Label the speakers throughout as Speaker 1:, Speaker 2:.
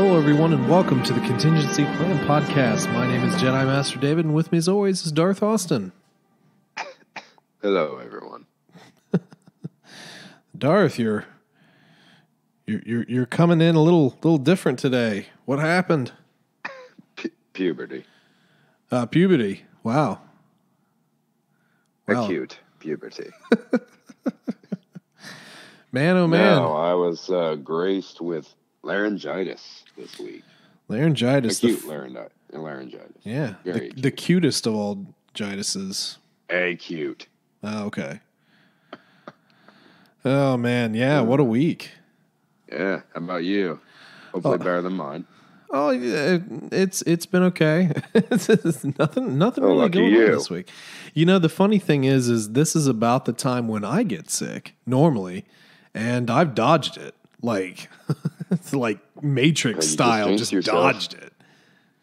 Speaker 1: Hello, everyone, and welcome to the Contingency Plan Podcast. My name is Jedi Master David, and with me, as always, is Darth Austin.
Speaker 2: Hello, everyone.
Speaker 1: Darth, you're coming in a little different today. What happened?
Speaker 2: Puberty.
Speaker 1: Puberty. Wow.
Speaker 2: Acute puberty.
Speaker 1: Man, oh man.
Speaker 2: No, I was graced with laryngitis this week.
Speaker 1: Laryngitis.
Speaker 2: Acute laryngitis.
Speaker 1: Yeah.
Speaker 2: Very
Speaker 1: the cutest of all jitises.
Speaker 2: Acute.
Speaker 1: Oh, okay. Oh, man. Yeah, what a week.
Speaker 2: Yeah, how about you? Hopefully better than mine.
Speaker 1: Oh, yeah, it's been okay. It's nothing really going on this week. You know, the funny thing is this is about the time when I get sick normally, and I've dodged it like it's like Matrix style, just dodged it.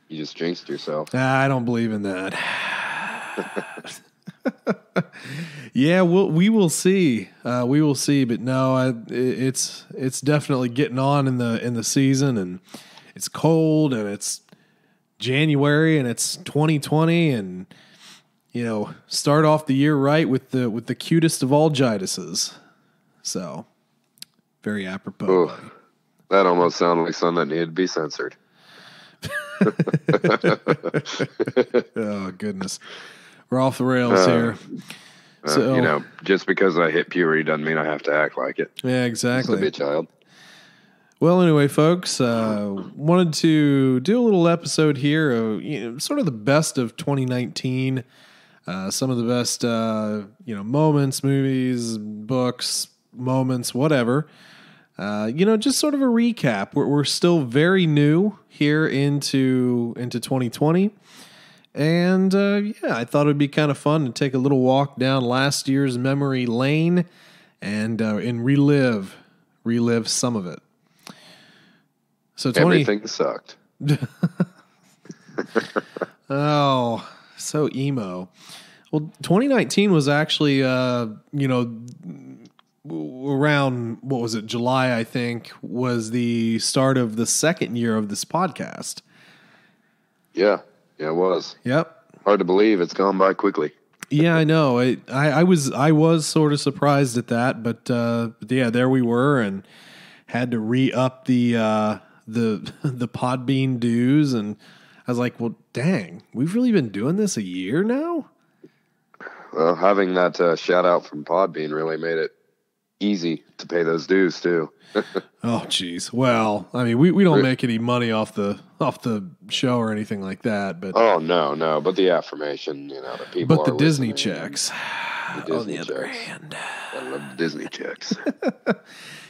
Speaker 2: You just jinxed yourself.
Speaker 1: I don't believe in that. Yeah, we will see. We will see, but no, it's definitely getting on in the season, and it's cold, and it's January, and it's 2020, and you know, start off the year right with the cutest of all jitises. So, very apropos.
Speaker 2: Ooh, that almost sounded like something that needed to be censored.
Speaker 1: Oh goodness, we're off the rails here. So
Speaker 2: you know, just because I hit puberty doesn't mean I have to act like it.
Speaker 1: Yeah, exactly.
Speaker 2: Just to be a child.
Speaker 1: Well, anyway, folks, wanted to do a little episode here of sort of the best of 2019, some of the best moments, movies, books, moments, whatever. Just sort of a recap. We're still very new here into 2020. And I thought it'd be kind of fun to take a little walk down last year's memory lane and relive some of it. So
Speaker 2: everything sucked.
Speaker 1: Oh, so emo. Well, 2019 was actually around, what was it, July, I think, was the start of the second year of this podcast.
Speaker 2: Yeah, it was.
Speaker 1: Yep.
Speaker 2: Hard to believe it's gone by quickly.
Speaker 1: Yeah, I know. I was sort of surprised at that, but yeah, there we were, and had to re-up the Podbean dues, and I was like, well, dang, we've really been doing this a year now?
Speaker 2: Well, having that shout out from Podbean really made it easy to pay those dues too.
Speaker 1: Oh, geez. Well, I mean, we don't make any money off the show or anything like that, but
Speaker 2: no, but the affirmation, the people.
Speaker 1: But the Disney checks. On the other
Speaker 2: checks.
Speaker 1: hand,
Speaker 2: I love the Disney checks.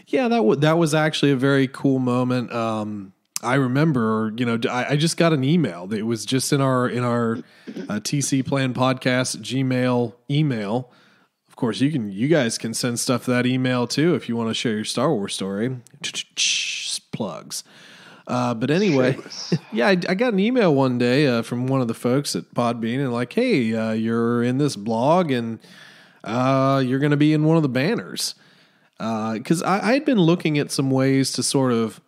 Speaker 1: Yeah, that was actually a very cool moment. I remember, I just got an email. It was just in our TC Plan Podcast Gmail email. Of course, you guys can send stuff to that email too if you want to share your Star Wars story. Plugs. But anyway, yeah, I got an email one day from one of the folks at Podbean, and like, hey, you're in this blog, and you're going to be in one of the banners. Because I had been looking at some ways to sort of,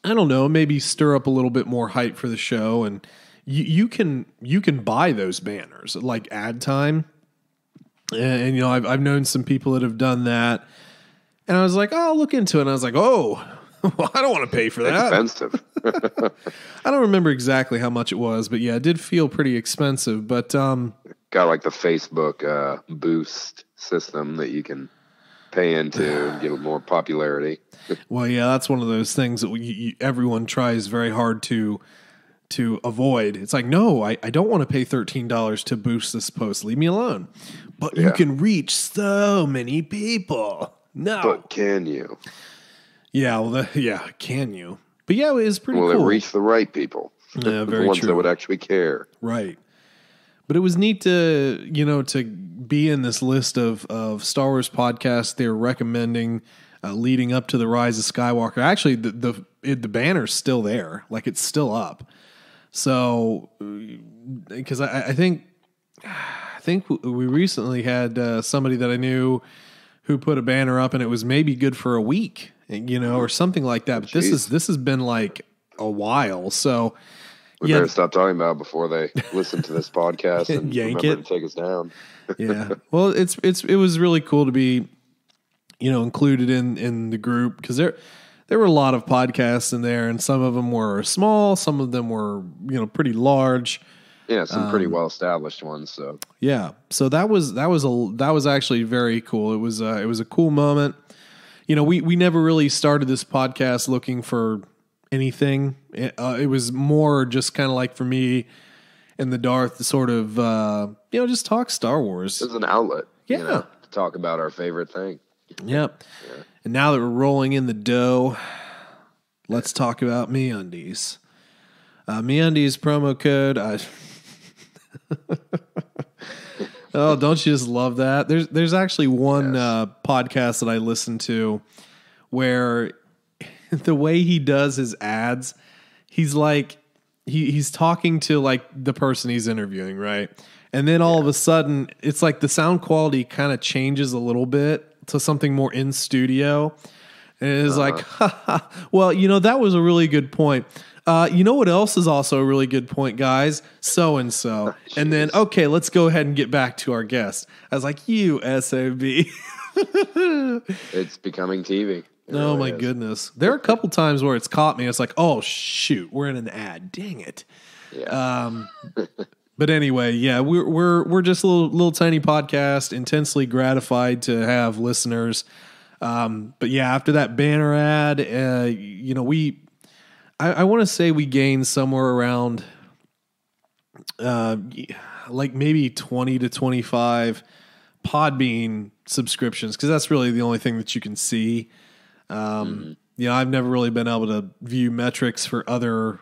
Speaker 1: I don't know, maybe stir up a little bit more hype for the show, and you can buy those banners like ad time, and I've known some people that have done that, and I was like, oh, I'll look into it, and I was like, oh, well, I don't want to pay for that.
Speaker 2: Expensive.
Speaker 1: I don't remember exactly how much it was, but yeah, it did feel pretty expensive. But
Speaker 2: got like the Facebook boost system that you can pay into and get more popularity.
Speaker 1: Well, yeah, that's one of those things that everyone tries very hard to avoid. It's like, no, I don't want to pay $13 to boost this post. Leave me alone. But you can reach so many people. No.
Speaker 2: But can you?
Speaker 1: Yeah, well, can you? But yeah, it was pretty cool.
Speaker 2: Will it reach the right people?
Speaker 1: Yeah, very
Speaker 2: the ones
Speaker 1: true.
Speaker 2: that would actually care.
Speaker 1: Right. But it was neat to, to be in this list of Star Wars podcasts they're recommending leading up to the Rise of Skywalker. Actually, the banner's still there. Like, it's still up. So, because I think we recently had somebody that I knew who put a banner up, and it was maybe good for a week, or something like that. But this has been like a while. So
Speaker 2: we better stop talking about it before they listen to this podcast and
Speaker 1: yank
Speaker 2: remember
Speaker 1: it.
Speaker 2: to take us down.
Speaker 1: Yeah. Well, it was really cool to be, included in the group, because there were a lot of podcasts in there, and some of them were small, some of them were, pretty large.
Speaker 2: Yeah, some pretty well established ones. So
Speaker 1: yeah, so that was actually very cool. It was a cool moment. We never really started this podcast looking for anything. It was more just kind of like for me and the Darth to sort of just talk Star Wars.
Speaker 2: It was an outlet.
Speaker 1: Yeah,
Speaker 2: to talk about our favorite thing.
Speaker 1: Yep. Yeah. And now that we're rolling in the dough, let's talk about MeUndies. MeUndies promo code. Oh, don't you just love that? There's actually one podcast that I listen to where the way he does his ads, he's like he's talking to like the person he's interviewing, right? And then all of a sudden, it's like the sound quality kind of changes a little bit to something more in studio. And it is like, well, that was a really good point. You know what else is also a really good point, guys? So-and-so. And then, okay, let's go ahead and get back to our guest. I was like, you SOB.
Speaker 2: It's becoming TV.
Speaker 1: Oh, my goodness. There are a couple times where it's caught me. It's like, oh, shoot, we're in an ad. Dang it.
Speaker 2: Yeah.
Speaker 1: But anyway, yeah, we're just a little tiny podcast, intensely gratified to have listeners. But yeah, after that banner ad, I want to say we gained somewhere around like maybe 20 to 25 Podbean subscriptions, because that's really the only thing that you can see. I've never really been able to view metrics for other.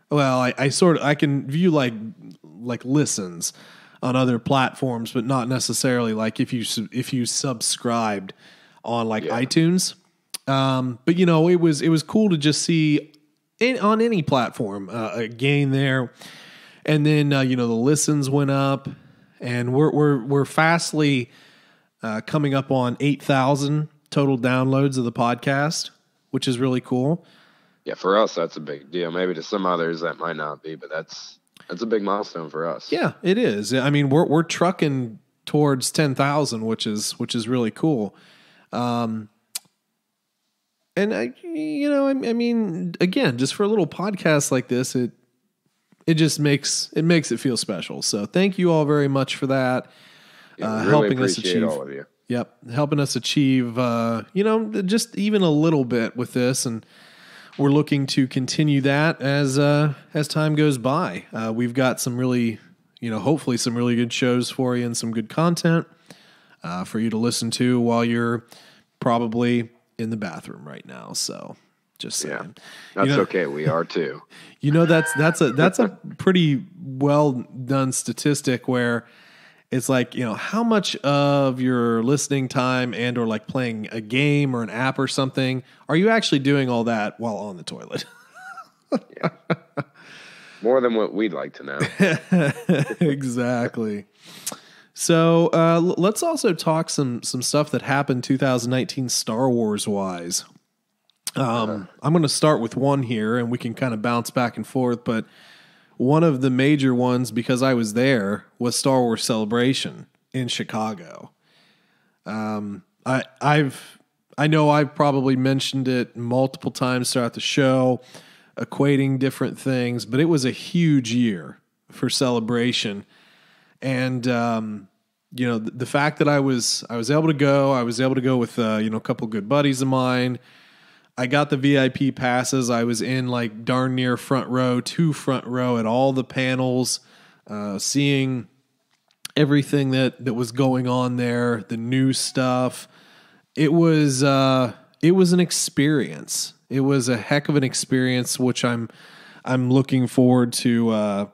Speaker 1: Well, I can view like listens on other platforms, but not necessarily like if you subscribed on iTunes. But it was cool to just see on any platform a gain there, and then the listens went up, and we're fastly coming up on 8,000 total downloads of the podcast, which is really cool.
Speaker 2: Yeah, for us that's a big deal. Maybe to some others that might not be, but that's a big milestone for us.
Speaker 1: Yeah, it is. I mean, we're trucking towards 10,000, which is really cool. And I mean, again, just for a little podcast like this, it just makes it feel special. So thank you all very much for that.
Speaker 2: Yeah, really
Speaker 1: helping us achieve
Speaker 2: all of you.
Speaker 1: Yep, helping us achieve, just even a little bit with this, and we're looking to continue that as time goes by. We've got some really, hopefully some really good shows for you and some good content for you to listen to while you're probably in the bathroom right now. So just saying.
Speaker 2: Yeah, that's okay. We are too.
Speaker 1: That's a pretty well done statistic where it's like, how much of your listening time and or like playing a game or an app or something are you actually doing all that while on the toilet?
Speaker 2: Yeah. More than what we'd like to know.
Speaker 1: Exactly. So let's also talk some stuff that happened 2019 Star Wars wise. I'm going to start with one here, and we can kind of bounce back and forth. But one of the major ones, because I was there, was Star Wars Celebration in Chicago. I know I've probably mentioned it multiple times throughout the show, equating different things, but it was a huge year for Celebration. And, the fact that I was able to go with, a couple good buddies of mine. I got the VIP passes. I was in like darn near front row at all the panels, seeing everything that was going on there, the new stuff. It was an experience. It was a heck of an experience, which I'm looking forward to,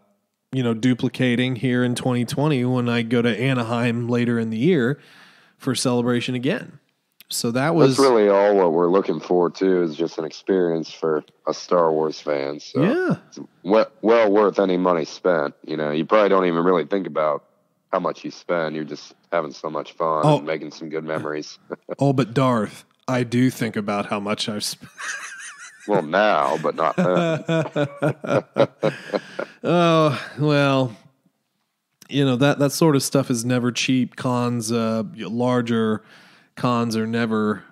Speaker 1: duplicating here in 2020 when I go to Anaheim later in the year for Celebration again. So that's
Speaker 2: really all what we're looking forward to, is just an experience for a Star Wars fan. So
Speaker 1: yeah,
Speaker 2: it's well worth any money spent. You probably don't even really think about how much you spend. You're just having so much fun and making some good memories.
Speaker 1: But Darth, I do think about how much I've spent.
Speaker 2: Well, now, but not then.
Speaker 1: Oh, well, that sort of stuff is never cheap. Cons, larger cons are never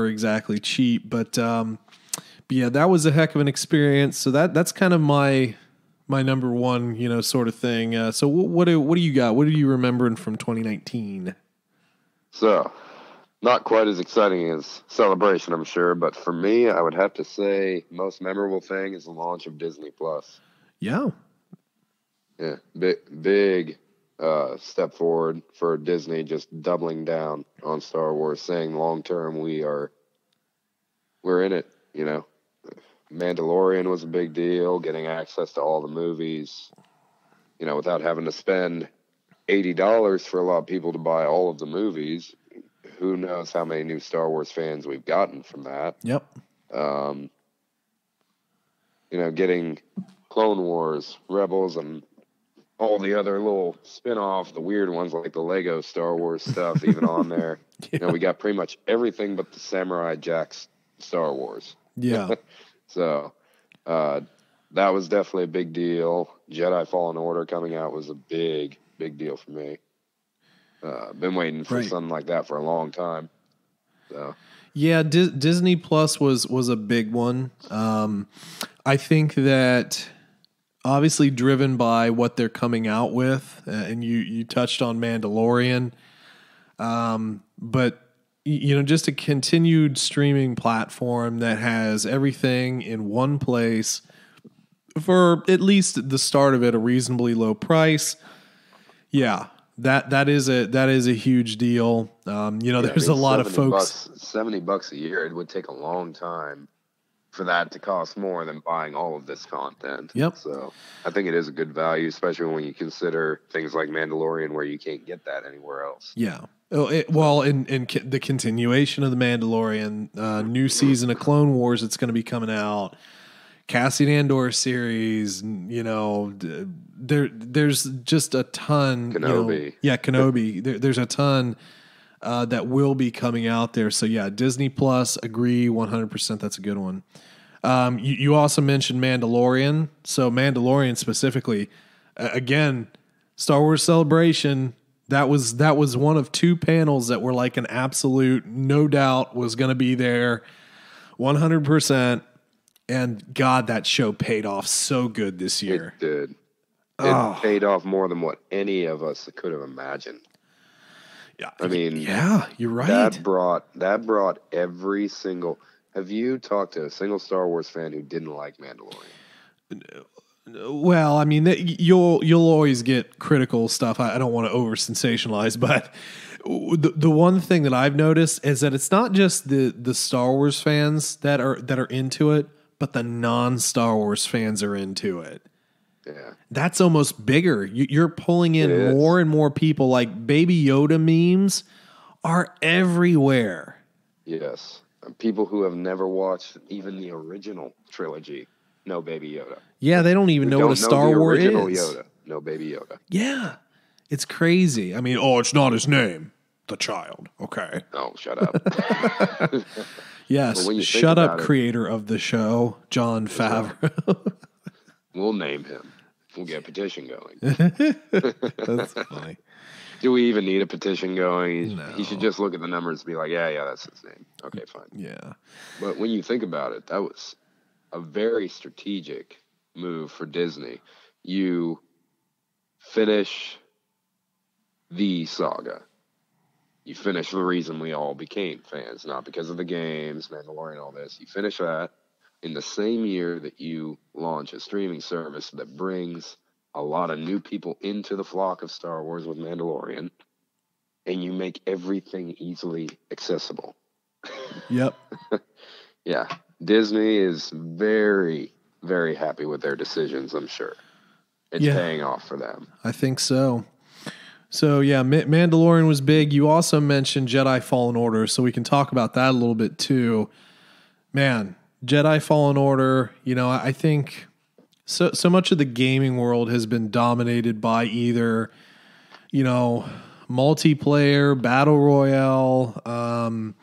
Speaker 1: exactly cheap, but yeah, that was a heck of an experience. So that's kind of my number one, sort of thing. So what do you got? What are you remembering from 2019?
Speaker 2: So, not quite as exciting as Celebration, I'm sure, but for me, I would have to say most memorable thing is the launch of Disney Plus.
Speaker 1: Yeah.
Speaker 2: Yeah, big step forward for Disney, just doubling down on Star Wars, saying long term we're in it. Mandalorian was a big deal, getting access to all the movies, without having to spend $80 for a lot of people to buy all of the movies. Who knows how many new Star Wars fans we've gotten from that?
Speaker 1: Yep.
Speaker 2: Getting Clone Wars, Rebels, and all the other little spin-off, the weird ones like the Lego Star Wars stuff, even on there.
Speaker 1: Yeah.
Speaker 2: We got pretty much everything but the Samurai Jack's Star Wars.
Speaker 1: Yeah.
Speaker 2: So that was definitely a big deal. Jedi Fallen Order coming out was a big deal for me. Been waiting for something like that for a long time. So.
Speaker 1: Yeah, Disney Plus was a big one. I think that obviously driven by what they're coming out with, and you touched on Mandalorian, but just a continued streaming platform that has everything in one place for at least the start of it, a reasonably low price. Yeah. That is a huge deal. There's a lot of folks.
Speaker 2: $70 a year. It would take a long time for that to cost more than buying all of this content.
Speaker 1: Yep.
Speaker 2: So I think it is a good value, especially when you consider things like Mandalorian, where you can't get that anywhere else.
Speaker 1: Yeah. In the continuation of the Mandalorian, new season of Clone Wars, it's going to be coming out. Cassian Andor series, there's just a ton.
Speaker 2: Kenobi.
Speaker 1: Kenobi. There's a ton that will be coming out there. So yeah, Disney Plus, agree 100%. That's a good one. You also mentioned Mandalorian. So Mandalorian specifically, again, Star Wars Celebration. That was one of two panels that were like an absolute no doubt was going to be there, 100%. And God, that show paid off so good this year.
Speaker 2: It did. It paid off more than what any of us could have imagined.
Speaker 1: Yeah,
Speaker 2: I mean,
Speaker 1: yeah, you're right.
Speaker 2: That brought every single. Have you talked to a single Star Wars fan who didn't like Mandalorian?
Speaker 1: Well, I mean, you'll always get critical stuff. I don't want to over sensationalize, but the one thing that I've noticed is that it's not just the Star Wars fans that are into it, but the non-Star Wars fans are into it.
Speaker 2: Yeah.
Speaker 1: That's almost bigger. You're pulling in more and more people. Like Baby Yoda memes are everywhere.
Speaker 2: Yes. People who have never watched even the original trilogy know Baby Yoda.
Speaker 1: Yeah, they don't even know what a Star Wars is.
Speaker 2: Yoda. No Baby Yoda.
Speaker 1: Yeah. It's crazy. I mean, it's not his name. The child. Okay.
Speaker 2: Oh, shut up.
Speaker 1: Yes. Shut up, creator of the show, Jon Favreau.
Speaker 2: We'll name him. We'll get a petition going.
Speaker 1: That's funny.
Speaker 2: Do we even need a petition going?
Speaker 1: No.
Speaker 2: He should just look at the numbers and be like, yeah, that's his name. Okay, fine.
Speaker 1: Yeah.
Speaker 2: But when you think about it, that was a very strategic move for Disney. You finish the saga. You finish the reason we all became fans, not because of the games, Mandalorian, all this. You finish that in the same year that you launch a streaming service that brings a lot of new people into the flock of Star Wars with Mandalorian, and you make everything easily accessible.
Speaker 1: Yep.
Speaker 2: Yeah. Disney is very, very happy with their decisions, I'm sure. It's paying off for them.
Speaker 1: I think so. So, yeah, Mandalorian was big. You also mentioned Jedi Fallen Order, so we can talk about that a little bit too. Man, Jedi Fallen Order, I think so much of the gaming world has been dominated by either, multiplayer, battle royale,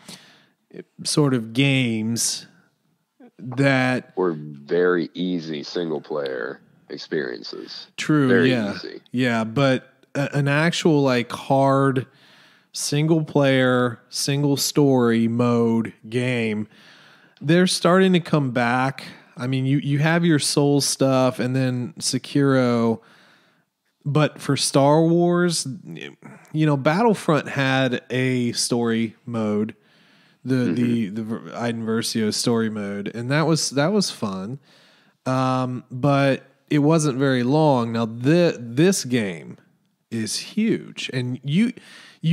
Speaker 1: sort of games that
Speaker 2: were very easy single player experiences.
Speaker 1: True.
Speaker 2: Very
Speaker 1: yeah.
Speaker 2: easy.
Speaker 1: Yeah. But an actual like hard single player, single story mode game, they're starting to come back. I mean, you have your Soul stuff and then Sekiro, but for Star Wars, Battlefront had a story mode, the Iden Versio story mode, and that was fun. But it wasn't very long. Now this game is huge, and you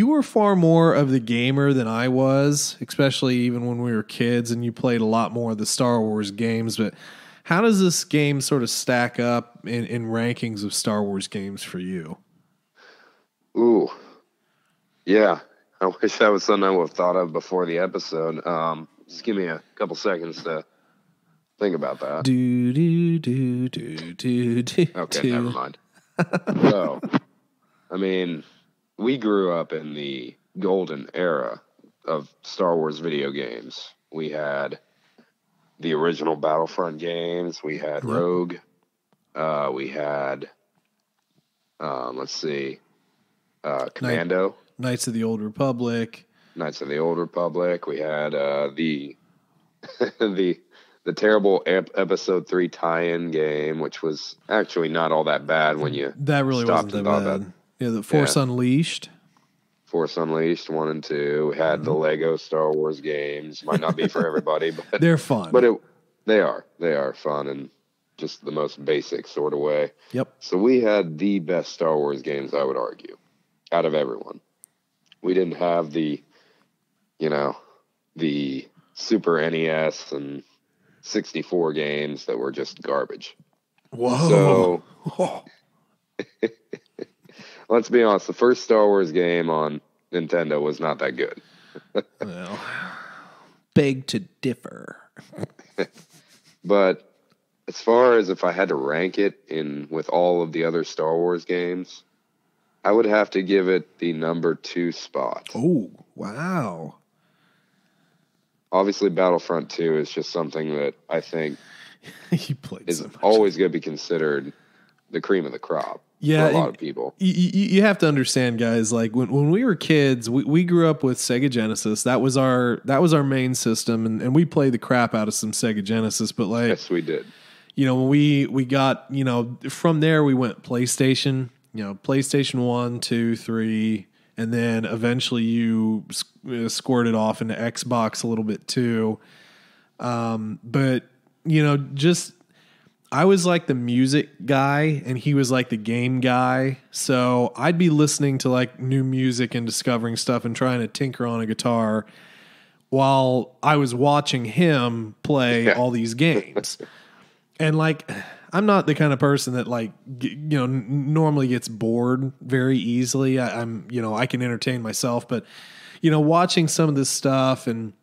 Speaker 1: were far more of the gamer than I was, especially even when we were kids, and you played a lot more of the Star Wars games. But how does this game sort of stack up in rankings of Star Wars games for you?
Speaker 2: Ooh, yeah. I wish that was something I would have thought of before the episode. Just give me a couple seconds to think about that. Okay, never mind. So, I mean, we grew up in the golden era of Star Wars video games. We had the original Battlefront games. We had Rogue. We had, Commando.
Speaker 1: Knights of the Old Republic.
Speaker 2: Knights of the Old Republic. We had the terrible Episode 3 tie-in game, which was actually not all that bad when you
Speaker 1: that really wasn't that bad. Yeah, the Force Unleashed.
Speaker 2: Force Unleashed 1 and 2. We had the Lego Star Wars games. Might not be for everybody, but
Speaker 1: they're fun.
Speaker 2: But they are fun in just the most basic sort of way.
Speaker 1: Yep.
Speaker 2: So we had the best Star Wars games, I would argue, out of everyone. We didn't have the Super NES and 64 games that were just garbage.
Speaker 1: Whoa.
Speaker 2: So let's be honest, the first Star Wars game on Nintendo was not that good.
Speaker 1: Well, beg to differ.
Speaker 2: But as far as if I had to rank it with all of the other Star Wars games, I would have to give it the number 2 spot.
Speaker 1: Oh, wow.
Speaker 2: Obviously, Battlefront 2 is just something that I think is
Speaker 1: so
Speaker 2: always going to be considered the cream of the crop for a lot of people.
Speaker 1: You have to understand, guys, like when we were kids, we grew up with Sega Genesis. That was our main system, and we played the crap out of some Sega Genesis. But like,
Speaker 2: yes, we did.
Speaker 1: When we got, from there we went PlayStation, PlayStation 1, 2, 3, and then eventually you squirted off into Xbox a little bit too. But, just I was like the music guy and he was like the game guy. So I'd be listening to like new music and discovering stuff and trying to tinker on a guitar while I was watching him play all these games. And like, I'm not the kind of person that like, normally gets bored very easily. I'm, I can entertain myself, but, watching some of this stuff and,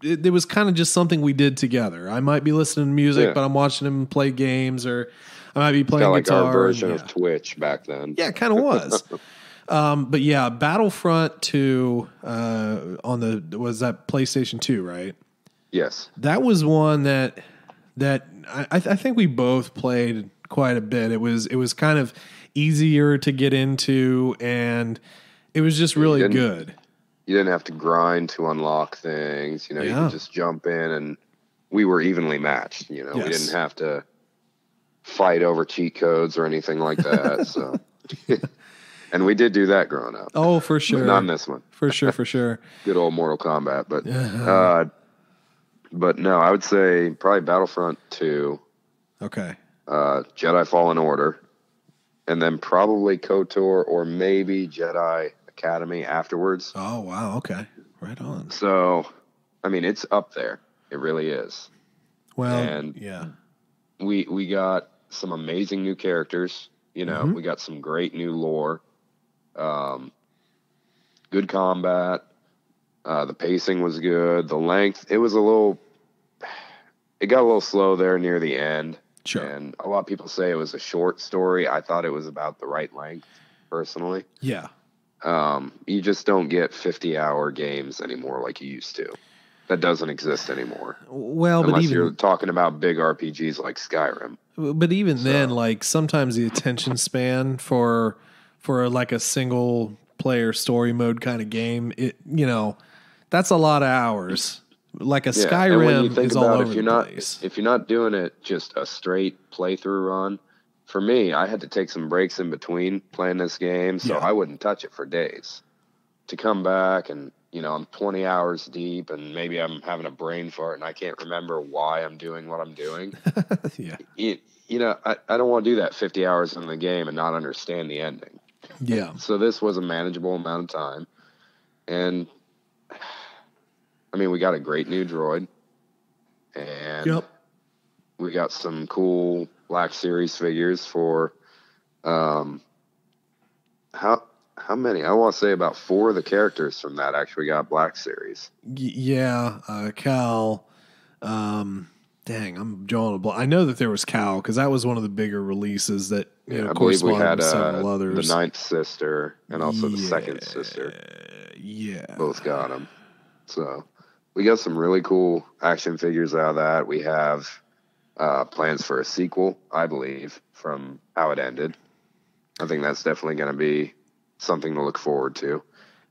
Speaker 1: it was kind of just something we did together. I might be listening to music, but I'm watching him play games, or I might be playing guitar.
Speaker 2: Like our version of Twitch back then.
Speaker 1: Yeah, it kind of was. But yeah, Battlefront 2 was that PlayStation 2, right?
Speaker 2: Yes.
Speaker 1: That was one that I think we both played quite a bit. It was kind of easier to get into, and it was just really good.
Speaker 2: You didn't have to grind to unlock things. You could just jump in, and we were evenly matched. We didn't have to fight over cheat codes or anything like that. So, and we did do that growing up.
Speaker 1: Oh, for sure.
Speaker 2: But not in this one.
Speaker 1: For sure.
Speaker 2: Good old Mortal Kombat. But no, I would say probably Battlefront 2.
Speaker 1: Okay.
Speaker 2: Jedi Fallen Order, and then probably KOTOR or maybe Jedi Academy afterwards.
Speaker 1: Oh, wow. Okay. Right on.
Speaker 2: So, I mean, it's up there. It really is.
Speaker 1: Well,
Speaker 2: and
Speaker 1: yeah.
Speaker 2: We got some amazing new characters. We got some great new lore. Good combat. The pacing was good. The length, it got a little slow there near the end.
Speaker 1: Sure.
Speaker 2: And a lot of people say it was a short story. I thought it was about the right length, personally.
Speaker 1: Yeah.
Speaker 2: You just don't get 50-hour games anymore like you used to. that doesn't exist anymore.
Speaker 1: Well,
Speaker 2: unless
Speaker 1: but even
Speaker 2: you're talking about big RPGs like Skyrim.
Speaker 1: But even then, like sometimes the attention span for like a single player story mode kind of game, that's a lot of hours. Like a Skyrim is all over the place.
Speaker 2: If you're not doing it just a straight playthrough run, for me, I had to take some breaks in between playing this game, so I wouldn't touch it for days. To come back and, I'm 20 hours deep and maybe I'm having a brain fart and I can't remember why I'm doing what I'm doing.
Speaker 1: Yeah.
Speaker 2: I don't want to do that 50 hours in the game and not understand the ending.
Speaker 1: Yeah.
Speaker 2: So this was a manageable amount of time. And, we got a great new droid. And we got some cool Black Series figures for, how many? I want to say about 4 of the characters from that actually got Black Series.
Speaker 1: Cal. Dang, I'm drawing a blank. I know that there was Cal because that was one of the bigger releases that
Speaker 2: I believe we had
Speaker 1: several others.
Speaker 2: The 9th sister and also the 2nd sister.
Speaker 1: Yeah,
Speaker 2: both got them. So we got some really cool action figures out of that. We have plans for a sequel, I believe, from how it ended. I think that's definitely going to be something to look forward to.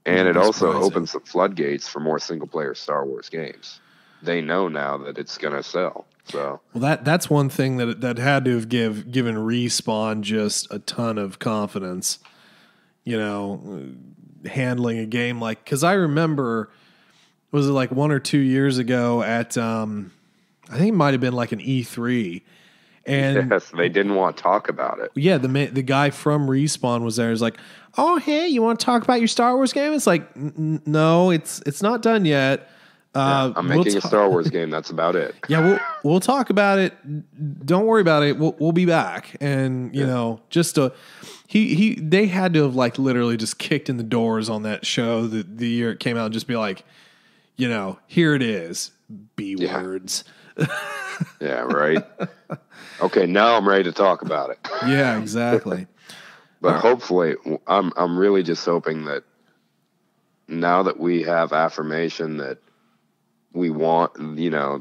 Speaker 2: And it also opens the floodgates for more single-player Star Wars games. They know now that it's going to sell. So
Speaker 1: that's one thing that had to have given Respawn just a ton of confidence, handling a game like, because I remember, was it like 1 or 2 years ago at, I think it might have been like an E3. And
Speaker 2: yes, they didn't want to talk about it.
Speaker 1: Yeah, the guy from Respawn was there. He's like, "Oh, hey, you want to talk about your Star Wars game?" It's like, no, it's not done yet.
Speaker 2: I'm making a Star Wars game. That's about it.
Speaker 1: Yeah, we'll talk about it. Don't worry about it. We'll be back. And just they had to have like literally just kicked in the doors on that show the year it came out and just be like, here it is, B words.
Speaker 2: Yeah, right. Okay, now I'm ready to talk about it.
Speaker 1: Yeah, exactly.
Speaker 2: But hopefully, I'm really just hoping that now that we have affirmation that we want,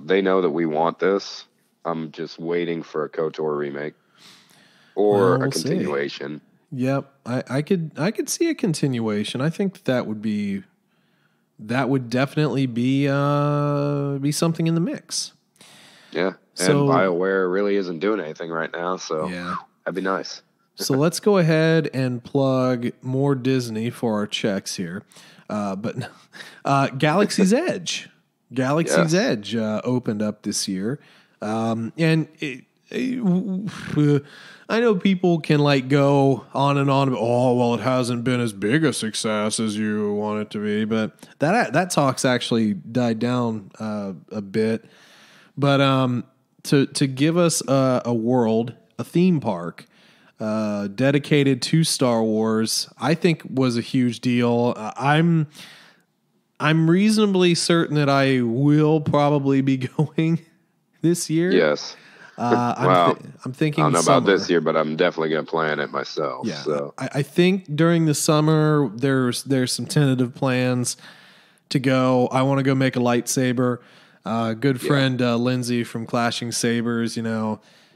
Speaker 2: they know that we want this. I'm just waiting for a KOTOR remake or a continuation.
Speaker 1: See. Yep, I could see a continuation. I think that would definitely be something in the mix.
Speaker 2: Yeah, and BioWare really isn't doing anything right now, so that'd be nice.
Speaker 1: So let's go ahead and plug more Disney for our checks here. Galaxy's Edge. Galaxy's Edge opened up this year. And I know people can like go on and on about, it hasn't been as big a success as you want it to be, but that talk's actually died down a bit. But to give us a world, a theme park dedicated to Star Wars, I think was a huge deal. I'm reasonably certain that I will probably be going this year.
Speaker 2: Yes.
Speaker 1: I'm thinking.
Speaker 2: I don't know
Speaker 1: summer.
Speaker 2: about this year, but I'm definitely going to plan it myself.
Speaker 1: Yeah.
Speaker 2: So
Speaker 1: I think during the summer there's some tentative plans to go. I want to go make a lightsaber. Good friend Lindsay from Clashing Sabers,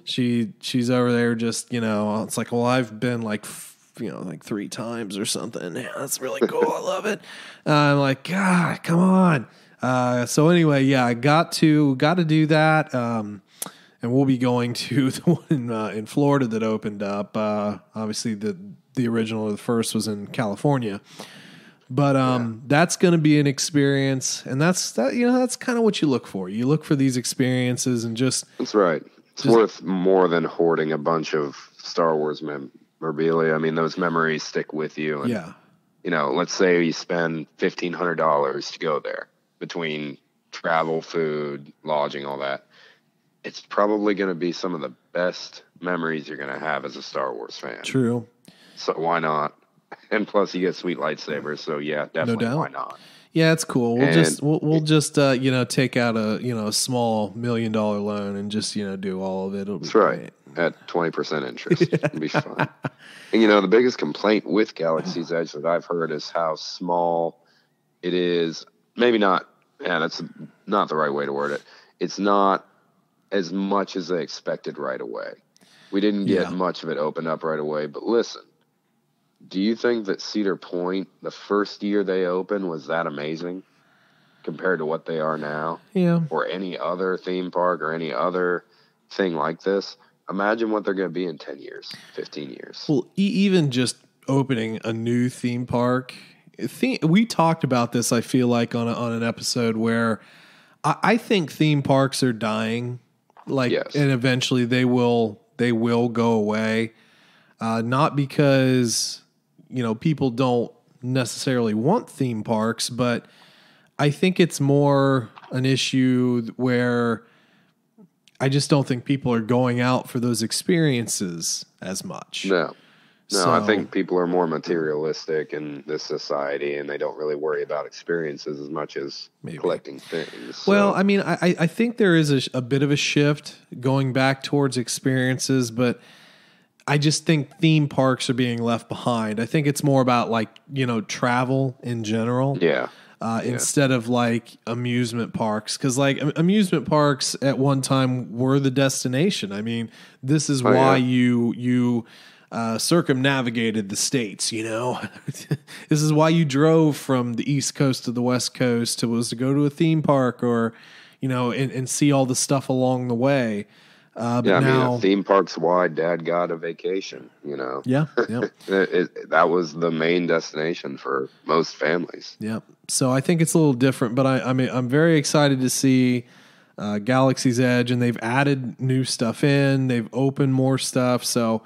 Speaker 1: she's over there just, it's like, well, I've been like 3 times or something. Yeah, that's really cool. I love it. I'm like, God, come on. So anyway, I got to do that. And we'll be going to the one in Florida that opened up. Obviously the original, the first was in California. But that's going to be an experience, and that's kind of what you look for. You look for these experiences, and
Speaker 2: that's right. It's worth more than hoarding a bunch of Star Wars memorabilia. I mean, those memories stick with you. And, let's say you spend $1,500 to go there between travel, food, lodging, all that. It's probably going to be some of the best memories you're going to have as a Star Wars fan.
Speaker 1: True.
Speaker 2: So why not? And plus, you get sweet lightsabers, so definitely, no doubt. Why not?
Speaker 1: Yeah, it's cool. We'll just take out a small $1 million loan and just do all of it. It'll be
Speaker 2: right at 20% interest. It'll be fun. And the biggest complaint with Galaxy's Edge that I've heard is how small it is. Maybe not Yeah, that's not the right way to word it. It's not as much as they expected right away. We didn't get much of it opened up right away. But listen, do you think that Cedar Point, the first year they opened, was that amazing compared to what they are now?
Speaker 1: Yeah.
Speaker 2: Or any other theme park or any other thing like this? Imagine what they're going to be in 10 years, 15 years.
Speaker 1: Well, even just opening a new theme park. We talked about this, I feel like, on an episode where I think theme parks are dying. And eventually they will go away. Not because, people don't necessarily want theme parks, but I think it's more an issue where I just don't think people are going out for those experiences as much.
Speaker 2: No, I think people are more materialistic in this society, and they don't really worry about experiences as much as collecting things. So.
Speaker 1: Well, I mean, I think there is a bit of a shift going back towards experiences, but I just think theme parks are being left behind. I think it's more about travel in general.
Speaker 2: Yeah.
Speaker 1: Instead of amusement parks. Because amusement parks at one time were the destination. I mean, this is why you circumnavigated the states, This is why you drove from the East Coast to the West Coast was to go to a theme park or, and see all the stuff along the way. But now,
Speaker 2: theme parks wide, Dad got a vacation,
Speaker 1: Yeah.
Speaker 2: That was the main destination for most families.
Speaker 1: Yeah. So I think it's a little different, but I'm very excited to see Galaxy's Edge, and they've added new stuff in. They've opened more stuff. So,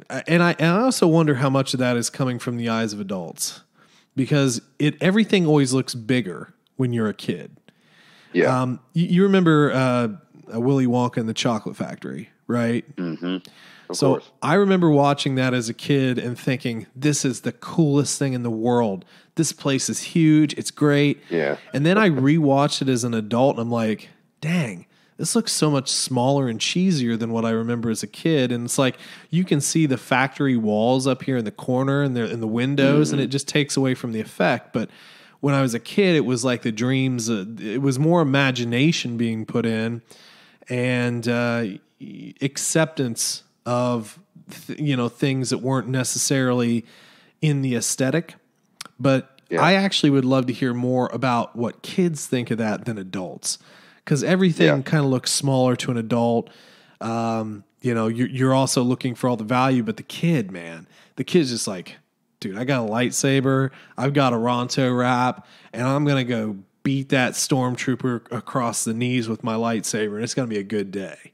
Speaker 1: and I also wonder how much of that is coming from the eyes of adults, because everything always looks bigger when you're a kid.
Speaker 2: Yeah.
Speaker 1: You remember Willy Wonka and the Chocolate Factory, right?
Speaker 2: Mm-hmm. Of
Speaker 1: so
Speaker 2: course.
Speaker 1: I remember watching that as a kid and thinking, this is the coolest thing in the world. This place is huge. It's great.
Speaker 2: Yeah.
Speaker 1: And then I rewatched it as an adult, and I'm like, dang, this looks so much smaller and cheesier than what I remember as a kid. And it's like, you can see the factory walls up here in the corner and in the windows, and it just takes away from the effect. But when I was a kid, it was like the dreams. It was more imagination being put in, and acceptance of things that weren't necessarily in the aesthetic. But I actually would love to hear more about what kids think of that than adults, because everything kind of looks smaller to an adult. You're also looking for all the value, but the kid's just like, dude, I got a lightsaber, I've got a Ronto wrap, and I'm going to go beat that stormtrooper across the knees with my lightsaber, and it's going to be a good day.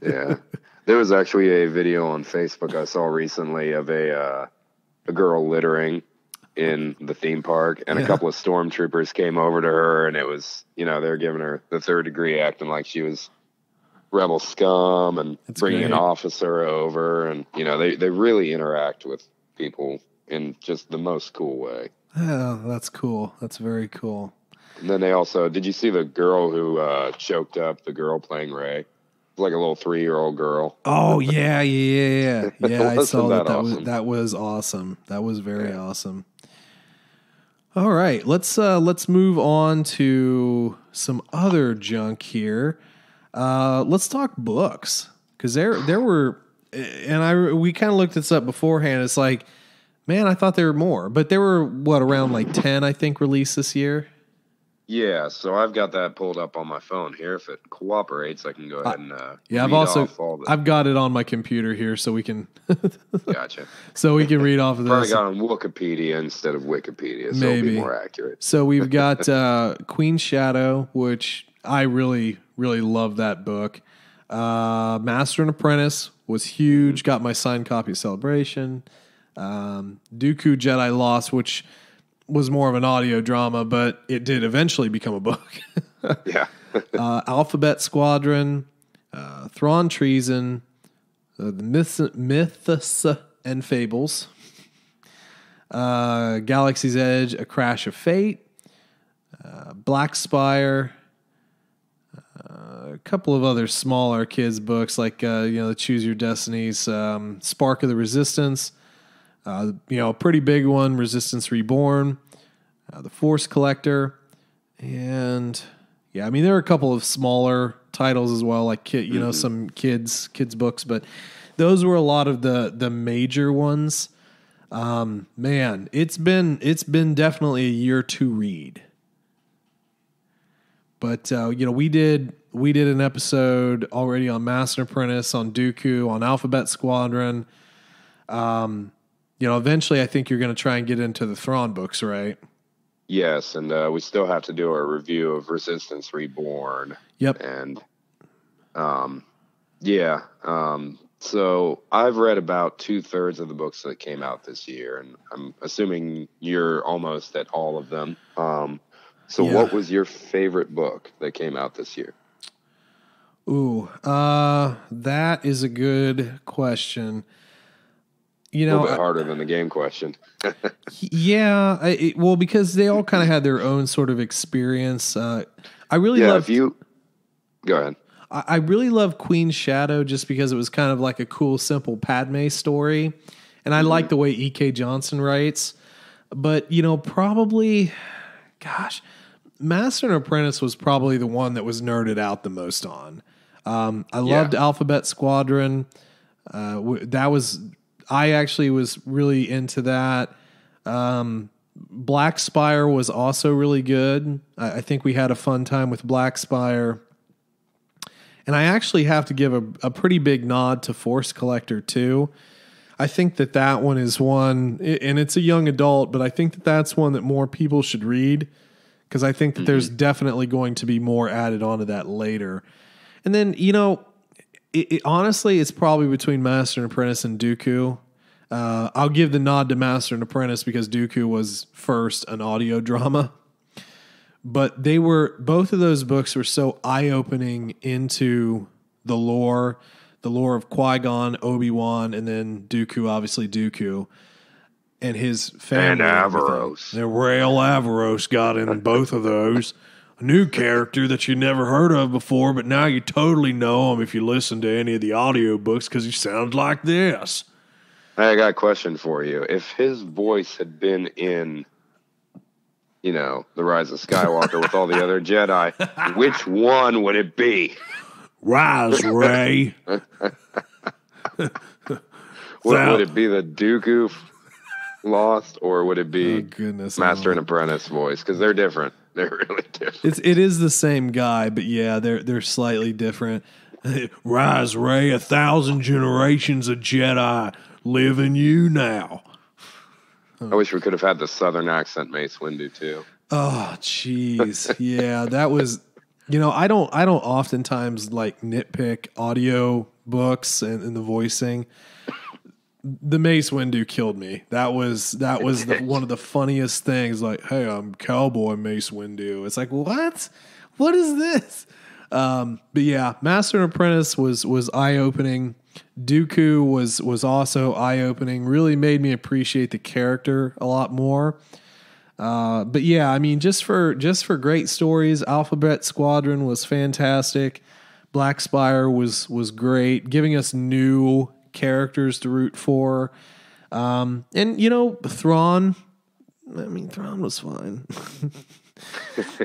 Speaker 2: Yeah. There was actually a video on Facebook I saw recently of a girl littering in the theme park, and a couple of stormtroopers came over to her, and it was, they were giving her the third degree, acting like she was rebel scum, and bringing an officer over, and, they really interact with people in just the most cool way.
Speaker 1: Oh, that's cool. That's very cool.
Speaker 2: And then they also, did you see the girl who choked up the girl playing Rey? Like a little 3-year-old girl.
Speaker 1: Oh yeah. I saw that.
Speaker 2: Awesome?
Speaker 1: That was awesome. That was very awesome. All right, let's move on to some other junk here. Let's talk books, because there were, and we kind of looked this up beforehand. It's like, man, I thought there were more, but there were around 10, I think, released this year.
Speaker 2: Yeah, so I've got that pulled up on my phone here. If it cooperates, I can go ahead and
Speaker 1: I've got it on my computer here, so we can
Speaker 2: gotcha.
Speaker 1: So we can read off of this.
Speaker 2: Probably got on Wikipedia instead of Wikipedia, so
Speaker 1: maybe
Speaker 2: it'll be more accurate.
Speaker 1: So we've got Queen Shadow, which I really, really love that book. Master and Apprentice was huge. Got my signed copy of Celebration. Dooku Jedi Lost, which was more of an audio drama, but it did eventually become a book.
Speaker 2: Yeah.
Speaker 1: Alphabet Squadron, Thrawn Treason, the Myths and Fables, Galaxy's Edge, A Crash of Fate, Black Spire, a couple of other smaller kids' books like the Choose Your Destinies, Spark of the Resistance, a pretty big one, Resistance Reborn, The Force Collector, And yeah, I mean, there are a couple of smaller titles as well, like some kids books, but those were a lot of the major ones. Man, it's been definitely a year to read. But we did an episode already on Master and Apprentice, on Dooku, on Alphabet Squadron. Eventually I think you're going to try and get into the Thrawn books, right?
Speaker 2: Yes, and we still have to do a review of Resistance Reborn.
Speaker 1: Yep.
Speaker 2: And so I've read about 2/3 of the books that came out this year, and I'm assuming you're almost at all of them. What was your favorite book that came out this year?
Speaker 1: Ooh, that is a good question.
Speaker 2: A little bit harder than the game question.
Speaker 1: Yeah, because they all kind of had their own sort of experience. I really love.
Speaker 2: Go ahead.
Speaker 1: I really love Queen's Shadow just because it was kind of like a cool, simple Padme story, and I like the way E.K. Johnson writes. But probably, gosh, Master and Apprentice was probably the one that was nerded out the most on. I loved Alphabet Squadron. I actually was really into that. Black Spire was also really good. I think we had a fun time with Black Spire. And I actually have to give a pretty big nod to Force Collector too. I think that one is one, and it's a young adult, but I think that's one that more people should read, because I think that there's definitely going to be more added onto that later. And then, honestly, it's probably between Master and Apprentice and Dooku. I'll give the nod to Master and Apprentice because Dooku was first an audio drama. But both of those books were so eye-opening into the lore of Qui-Gon, Obi-Wan, and then Dooku, obviously Dooku, and his family.
Speaker 2: And Averos.
Speaker 1: The Rael Averos got in both of those. A new character that you never heard of before, but now you totally know him if you listen to any of the audiobooks because he sounds like this.
Speaker 2: I got a question for you. If his voice had been in, The Rise of Skywalker with all the other Jedi, which one would it be?
Speaker 1: Rise, Rey.
Speaker 2: Would it be the Dooku Lost, or would it be Master and Apprentice voice? Because they're different. They're really different.
Speaker 1: It is the same guy, but yeah, they're slightly different. Rise, Rey, 1,000 generations of Jedi live in you now.
Speaker 2: I wish we could have had the Southern accent Mace Windu too.
Speaker 1: Oh, jeez. Yeah, that was. I don't oftentimes nitpick audio books and the voicing. The Mace Windu killed me. That was one of the funniest things. Like, hey, I'm Cowboy Mace Windu. It's like, what? What is this? But yeah, Master and Apprentice was eye opening. Dooku was also eye opening. Really made me appreciate the character a lot more. But yeah, I mean, just for great stories, Alphabet Squadron was fantastic. Black Spire was great, giving us new characters to root for. And Thrawn, Thrawn was fine.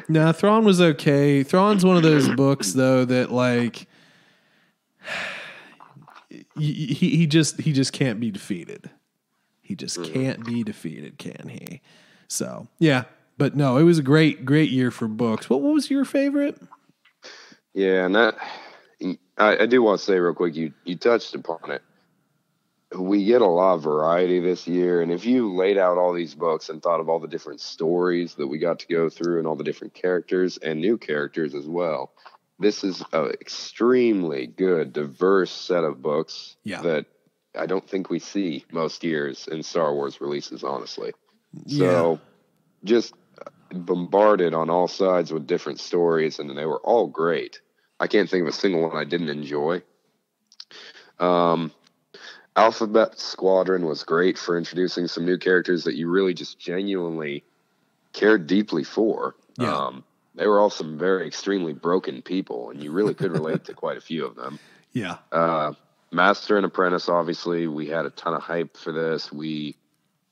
Speaker 1: No, Thrawn was okay. Thrawn's one of those books though that he just can't be defeated. He just can't be defeated, can he? So yeah, but no, it was a great year for books. What was your favorite?
Speaker 2: Yeah, and that I do want to say real quick, you touched upon it. We get a lot of variety this year, and if you laid out all these books and thought of all the different stories that we got to go through and all the different characters and new characters as well, this is an extremely good, diverse set of books that I don't think we see most years in Star Wars releases, honestly. So just bombarded on all sides with different stories, and they were all great. I can't think of a single one I didn't enjoy. Alphabet Squadron was great for introducing some new characters that you really just genuinely cared deeply for.
Speaker 1: Yeah.
Speaker 2: They were all some very extremely broken people, and you really could relate to quite a few of them.
Speaker 1: Yeah.
Speaker 2: Master and Apprentice, obviously, we had a ton of hype for this. We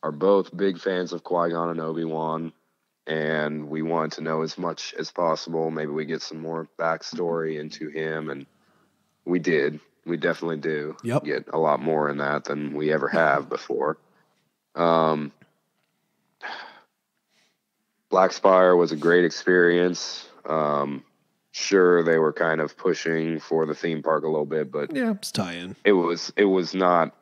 Speaker 2: are both big fans of Qui-Gon and Obi-Wan. and we wanted to know as much as possible. Maybe we get some more backstory into him, and we did. We definitely do get a lot more in that than we ever have before. Black Spire was a great experience. Sure, they were kind of pushing for the theme park a little bit, but
Speaker 1: yeah, it's tie-in.
Speaker 2: It was not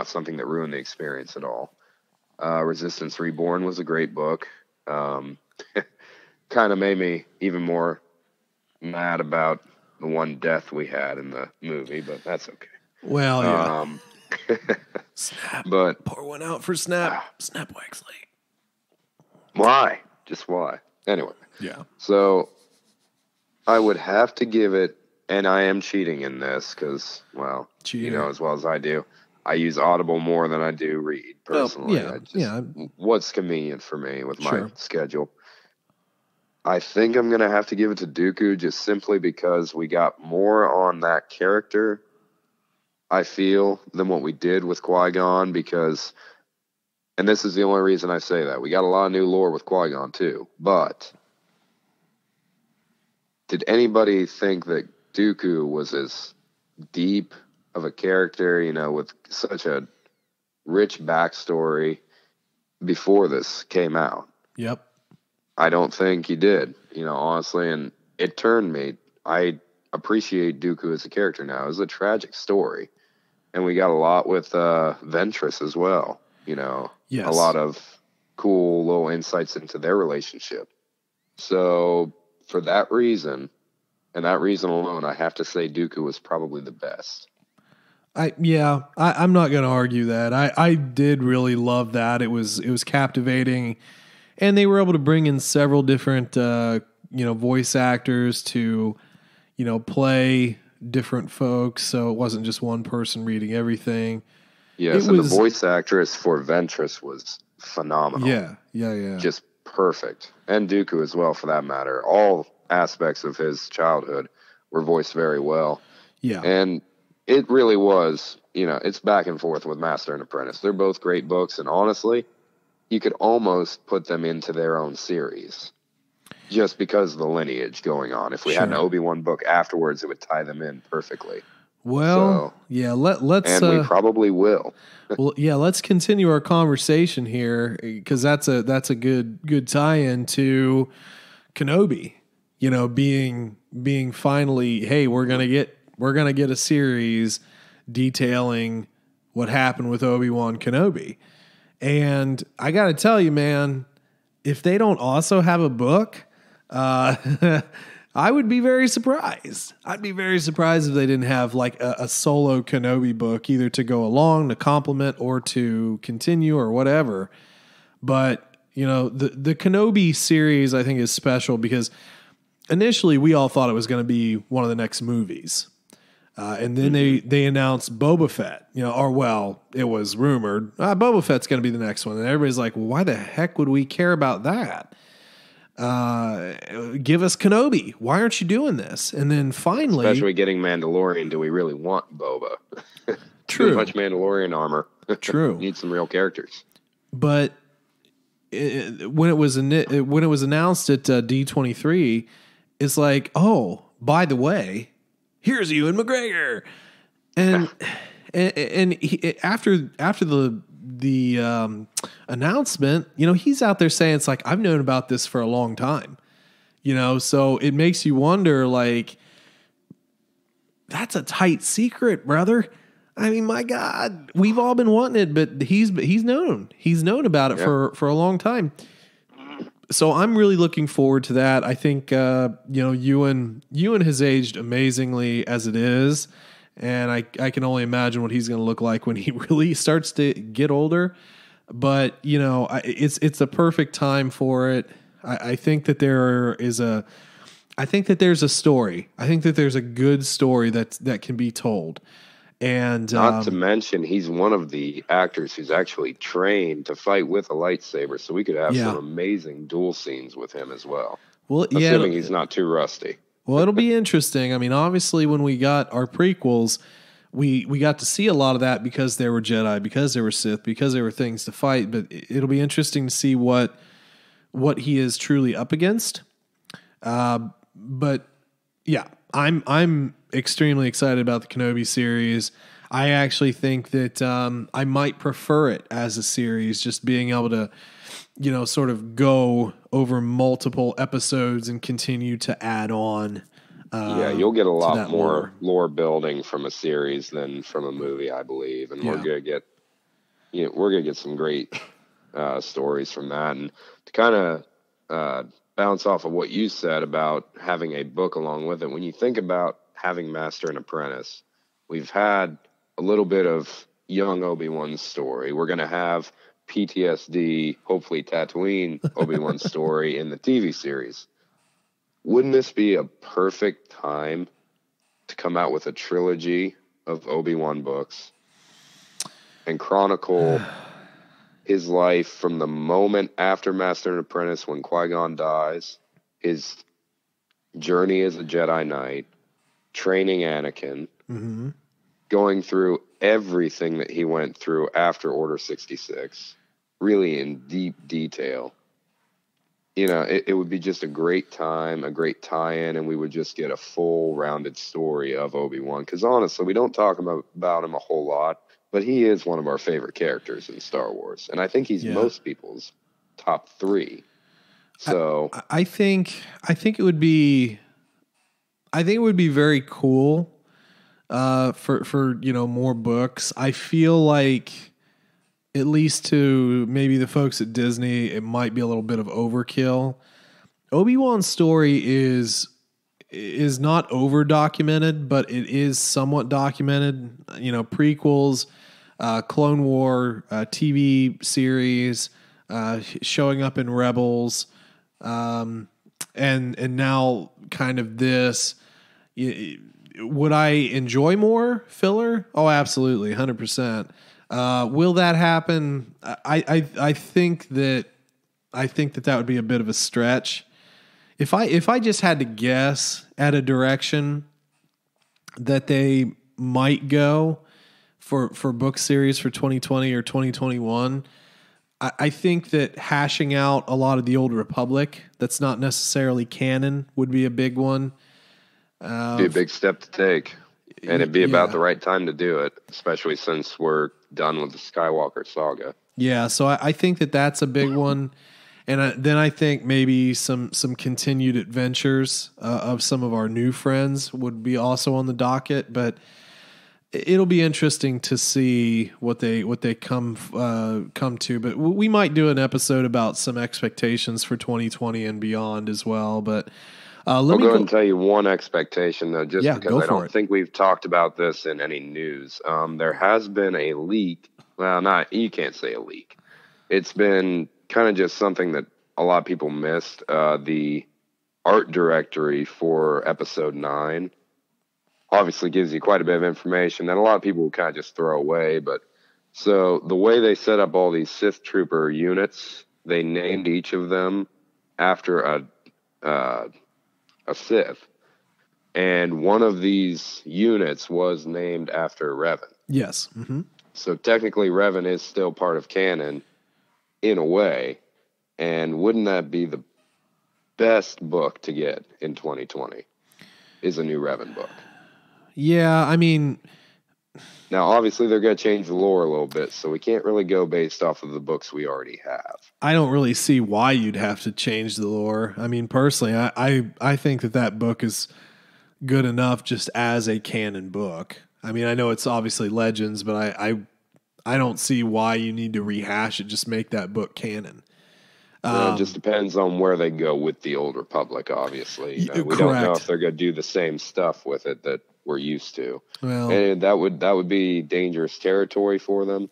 Speaker 2: something that ruined the experience at all. Resistance Reborn was a great book. Kind of made me even more mad about the one death we had in the movie, but that's okay.
Speaker 1: Well, yeah. Snap.
Speaker 2: But
Speaker 1: pour one out for Snap. Snap Wexley.
Speaker 2: Why? Just why? Anyway.
Speaker 1: Yeah.
Speaker 2: So I would have to give it, and I am cheating in this because, well, you know as well as I do, I use Audible more than I do read personally. What's convenient for me with my schedule. I think I'm going to have to give it to Dooku just simply because we got more on that character, I feel, than what we did with Qui-Gon because, and this is the only reason I say that, we got a lot of new lore with Qui-Gon too, but did anybody think that Dooku was as deep of a character, you know, with such a rich backstory before this came out?
Speaker 1: Yep.
Speaker 2: I don't think he did, you know, honestly, and it turned me. I appreciate Dooku as a character now. It was a tragic story, and we got a lot with Ventress as well, you know.
Speaker 1: Yes.
Speaker 2: A lot of cool little insights into their relationship. So for that reason, and that reason alone, I have to say Dooku was probably the best.
Speaker 1: I'm not going to argue that. I did really love that. It was captivating, and they were able to bring in several different voice actors to play different folks, so it wasn't just one person reading everything.
Speaker 2: Yes, and the voice actress for Ventress was phenomenal.
Speaker 1: Yeah.
Speaker 2: Just perfect. And Dooku as well, for that matter. All aspects of his childhood were voiced very well.
Speaker 1: Yeah.
Speaker 2: And it really was, it's back and forth with Master and Apprentice. They're both great books, and honestly, you could almost put them into their own series just because of the lineage going on. If we had an Obi-Wan book afterwards, it would tie them in perfectly.
Speaker 1: Well, let's
Speaker 2: and we probably will.
Speaker 1: Well, yeah, let's continue our conversation here because that's a good tie-in to Kenobi. Being finally, hey, we're gonna get a series detailing what happened with Obi-Wan Kenobi, and I got to tell you, man, if they don't also have a book, I would be very surprised. I'd be very surprised if they didn't have like a solo Kenobi book, either to go along, to complement, or to continue, or whatever. But, the Kenobi series, I think, is special because initially we all thought it was going to be one of the next movies. And then they announced Boba Fett, it was rumored, Boba Fett's going to be the next one. And everybody's like, well, why the heck would we care about that? Give us Kenobi. Why aren't you doing this? And then finally,
Speaker 2: especially getting Mandalorian, do we really want Boba?
Speaker 1: True.
Speaker 2: Too much Mandalorian armor.
Speaker 1: True.
Speaker 2: Need some real characters.
Speaker 1: But when it was announced at D23, it's like, oh, by the way, here's Ewan McGregor, and after the announcement, he's out there saying it's like, I've known about this for a long time, so it makes you wonder, like, that's a tight secret, brother. I mean, my God, we've all been wanting it, but he's known about it for a long time. So I'm really looking forward to that. I think, Ewan has aged amazingly as it is. And I can only imagine what he's going to look like when he really starts to get older. But, it's a perfect time for it. I think that there's a story. I think that there's a good story that can be told. And
Speaker 2: not to mention, he's one of the actors who's actually trained to fight with a lightsaber. So we could have some amazing duel scenes with him as well.
Speaker 1: Well,
Speaker 2: assuming he's not too rusty.
Speaker 1: Well, it'll be interesting. I mean, obviously, when we got our prequels, we got to see a lot of that because there were Jedi, because there were Sith, because there were things to fight. But it'll be interesting to see what what he is truly up against. But yeah, I'm extremely excited about the Kenobi series. I actually think that I might prefer it as a series, just being able to, sort of go over multiple episodes and continue to add on.
Speaker 2: You'll get a lot more lore building from a series than from a movie, I believe, and we're gonna get some great stories from that. And to kind of bounce off of what you said about having a book along with it, when you think about having Master and Apprentice, we've had a little bit of young Obi-Wan's story. We're gonna have PTSD, hopefully Tatooine Obi-Wan's story in the TV series. Wouldn't this be a perfect time to come out with a trilogy of Obi-Wan books and chronicle his life from the moment after Master and Apprentice when Qui-Gon dies, his journey as a Jedi Knight, training Anakin, going through everything that he went through after Order 66, really in deep detail. It would be just a great time, a great tie-in, and we would just get a full rounded story of Obi-Wan. Because honestly, we don't talk about him a whole lot, but he is one of our favorite characters in Star Wars. And I think he's most people's top 3. So
Speaker 1: I think it would be very cool for more books. I feel like, at least to maybe the folks at Disney, it might be a little bit of overkill. Obi-Wan's story is not over documented, but it is somewhat documented. Prequels, Clone War, TV series, showing up in Rebels, and now kind of this. Would I enjoy more filler? Oh, absolutely, 100%. Will that happen? I think that would be a bit of a stretch. If I just had to guess at a direction that they might go for book series for 2020 or 2021, I think that hashing out a lot of the Old Republic that's not necessarily canon would be a big one.
Speaker 2: Be a big step to take. And it'd be about the right time to do it, especially since we're done with the Skywalker saga.
Speaker 1: Yeah, so I think that that's a big one. And then I think maybe some continued adventures of some of our new friends would be also on the docket. But it'll be interesting to see what they come to. But we might do an episode about some expectations for 2020 and beyond as well. But
Speaker 2: I'll go ahead and tell you one expectation, though, just because I don't think we've talked about this in any news. There has been a leak. Well, you can't say a leak. It's been kind of just something that a lot of people missed. The art directory for Episode 9 obviously gives you quite a bit of information that a lot of people will kind of just throw away. But so the way they set up all these Sith Trooper units, they named each of them after a Sith, and one of these units was named after Revan.
Speaker 1: Yes. Mm-hmm.
Speaker 2: So technically Revan is still part of canon in a way, and wouldn't that be the best book to get in 2020 is a new Revan book?
Speaker 1: Yeah, I mean,
Speaker 2: now obviously they're going to change the lore a little bit, so we can't really go based off of the books we already have.
Speaker 1: I don't really see why you'd have to change the lore. I mean, personally, I think that book is good enough just as a canon book. I mean, I know it's obviously Legends, but I don't see why you need to rehash it. Just make that book canon.
Speaker 2: It just depends on where they go with the Old Republic, obviously. We don't know if they're going to do the same stuff with it that we're used to. Well, and that would be dangerous territory for them.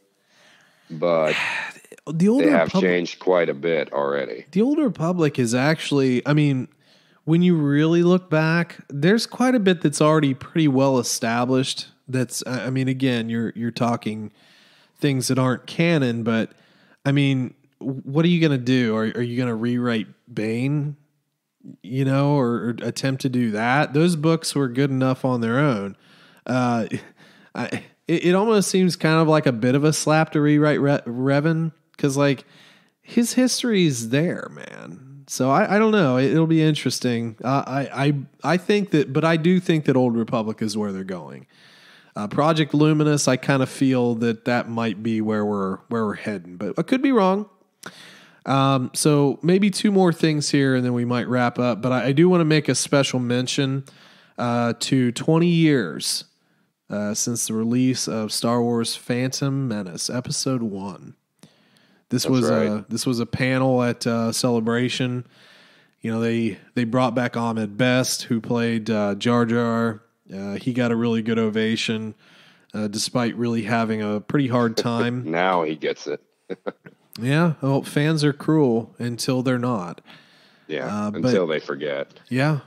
Speaker 2: But they have changed quite a bit already.
Speaker 1: The Old Republic is actually, I mean, when you really look back, there's quite a bit that's already pretty well established. That's, I mean, again, you're talking things that aren't canon, but I mean, what are you going to do? Are you going to rewrite Bane, or attempt to do that? Those books were good enough on their own. It almost seems kind of like a bit of a slap to rewrite Revan, because like his history is there, man. So I don't know. It'll be interesting. I think that, but I do think that Old Republic is where they're going. Project Luminous, I kind of feel that might be where we're heading, but I could be wrong. So maybe two more things here, and then we might wrap up. But I do want to make a special mention to 20 years since the release of Star Wars Phantom Menace, Episode 1. This was a panel at Celebration. You know, they brought back Ahmed Best, who played Jar Jar. He got a really good ovation, despite really having a pretty hard time.
Speaker 2: Now he gets it.
Speaker 1: Yeah, well, fans are cruel until they're not.
Speaker 2: Yeah, until they forget.
Speaker 1: Yeah.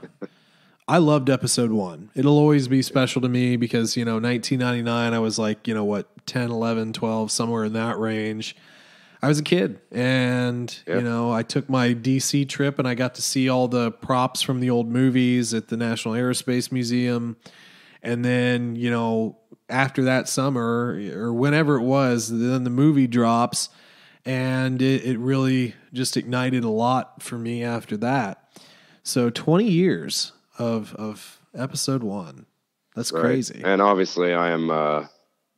Speaker 1: I loved Episode 1. It'll always be special to me because, 1999, I was like, 10, 11, 12, somewhere in that range. I was a kid, and, I took my DC trip, and I got to see all the props from the old movies at the National Aerospace Museum. And then, after that summer, or whenever it was, then the movie drops, and it really just ignited a lot for me after that. So 20 years of Episode 1. That's crazy.
Speaker 2: And obviously I am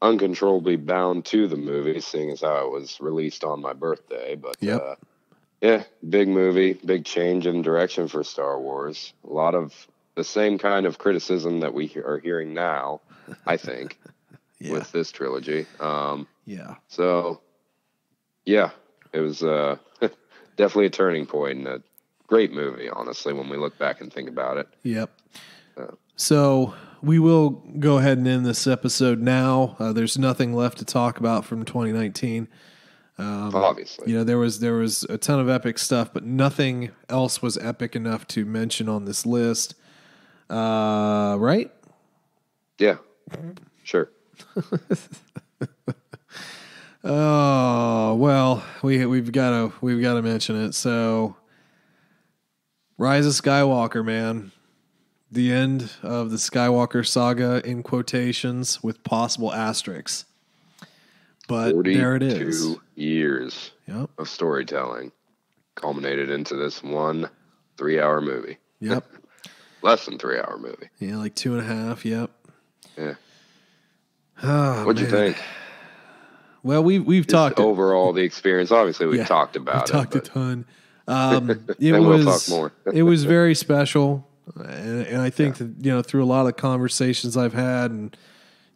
Speaker 2: uncontrollably bound to the movie, seeing as how it was released on my birthday. But big movie, big change in direction for Star Wars. A lot of the same kind of criticism that we are hearing now, I think, with this trilogy. So, it was definitely a turning point and a great movie, honestly, when we look back and think about it.
Speaker 1: Yep. So we will go ahead and end this episode now. There's nothing left to talk about from 2019.
Speaker 2: Obviously.
Speaker 1: There was a ton of epic stuff, but nothing else was epic enough to mention on this list. Right?
Speaker 2: Yeah. Sure.
Speaker 1: Oh, well, we've got to mention it. So Rise of Skywalker, man. The end of the Skywalker saga in quotations with possible asterisks. But there it is.
Speaker 2: 42 years of storytelling culminated into this one 3-hour movie.
Speaker 1: Yep.
Speaker 2: Less than 3-hour movie.
Speaker 1: Yeah, like 2.5. Yep.
Speaker 2: Yeah.
Speaker 1: Oh,
Speaker 2: What'd you think?
Speaker 1: Well, we've talked
Speaker 2: overall the experience. Obviously, we've talked about
Speaker 1: it. Talked a ton.
Speaker 2: We'll talk more.
Speaker 1: It was very special, and I think that through a lot of conversations I've had and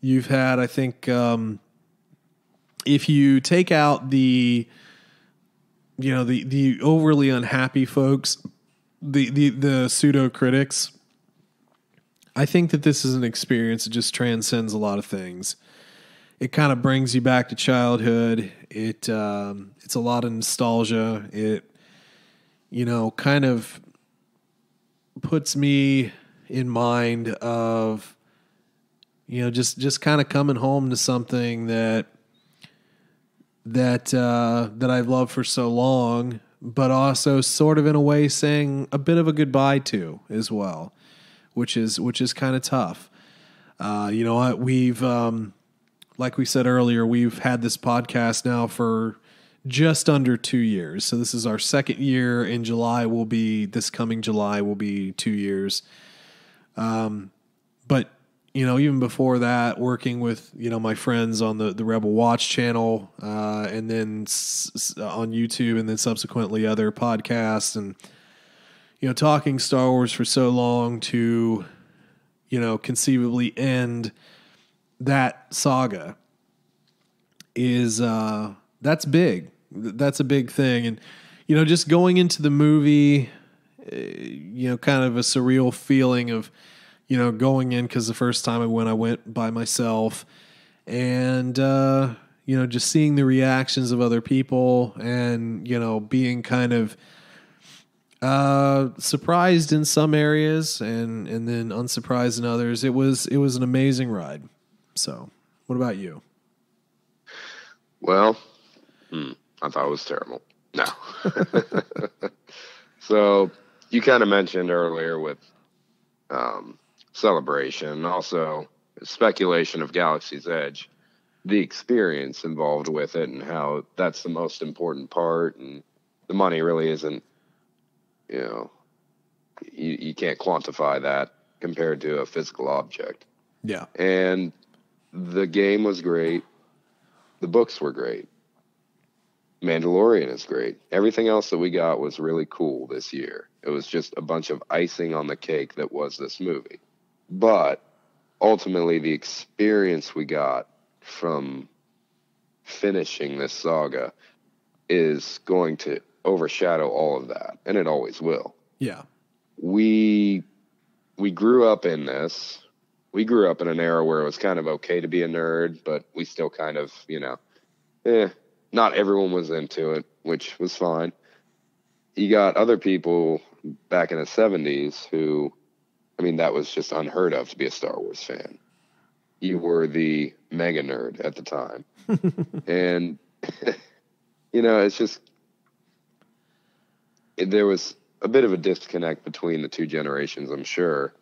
Speaker 1: you've had, I think if you take out the overly unhappy folks, the pseudo critics, I think that this is an experience that just transcends a lot of things. It kind of brings you back to childhood. It's a lot of nostalgia. It, kind of puts me in mind of, just kind of coming home to something that I've loved for so long, but also sort of in a way saying a bit of a goodbye to as well, which is kind of tough. We've, like we said earlier, we've had this podcast now for just under 2 years. So this is our second year. In July this coming July will be 2 years. But, even before that, working with, my friends on the Rebel Watch channel, and then on YouTube, and then subsequently other podcasts, and, talking Star Wars for so long to, conceivably end that saga is that's big. That's a big thing. And just going into the movie, kind of a surreal feeling of going in, because the first time I went by myself, and just seeing the reactions of other people, and being kind of surprised in some areas and then unsurprised in others. It was an amazing ride. So, what about you?
Speaker 2: Well, I thought it was terrible. No. So, you kind of mentioned earlier with Celebration, and also speculation of Galaxy's Edge, the experience involved with it and how that's the most important part, and the money really isn't, you know, you can't quantify that compared to a physical object.
Speaker 1: Yeah.
Speaker 2: And the game was great. The books were great. Mandalorian is great. Everything else that we got was really cool this year. It was just a bunch of icing on the cake that was this movie. But ultimately, the experience we got from finishing this saga is going to overshadow all of that, and it always will.
Speaker 1: Yeah.
Speaker 2: We grew up in this. We grew up in an era where it was kind of okay to be a nerd, but we still kind of, not everyone was into it, which was fine. You got other people back in the 70s who, that was just unheard of to be a Star Wars fan. You were the mega nerd at the time. And, it's just, there was a bit of a disconnect between the two generations, I'm sure.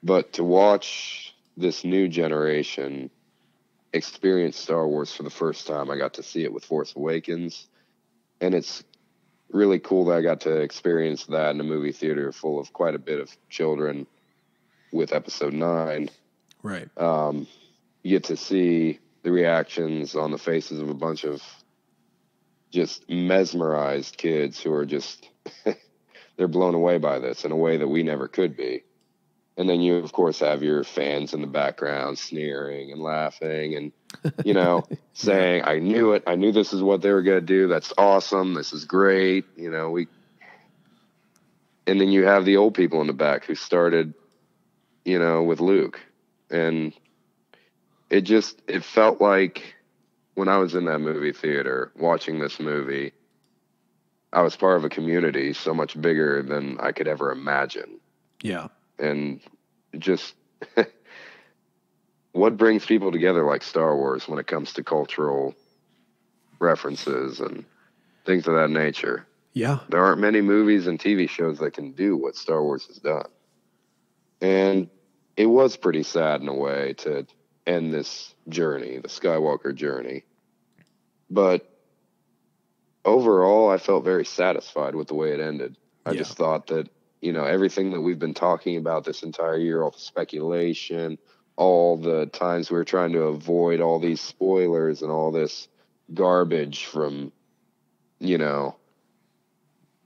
Speaker 2: But to watch this new generation experience Star Wars for the first time, I got to see it with Force Awakens. And it's really cool that I got to experience that in a movie theater full of quite a bit of children with Episode 9.
Speaker 1: Right.
Speaker 2: You get to see the reactions on the faces of a bunch of just mesmerized kids who are just, they're blown away by this in a way that we never could be. And then you, of course, have your fans in the background sneering and laughing and, saying, I knew it. I knew this is what they were going to do. That's awesome. This is great. And then you have the old people in the back who started, with Luke. And it felt like when I was in that movie theater watching this movie, I was part of a community so much bigger than I could ever imagine.
Speaker 1: Yeah.
Speaker 2: And just what brings people together like Star Wars when it comes to cultural references and things of that nature?
Speaker 1: Yeah.
Speaker 2: There aren't many movies and TV shows that can do what Star Wars has done. And it was pretty sad in a way to end this journey, the Skywalker journey. But overall, I felt very satisfied with the way it ended. I just thought that, everything that we've been talking about this entire year, all the speculation, all the times we were trying to avoid all these spoilers and all this garbage from,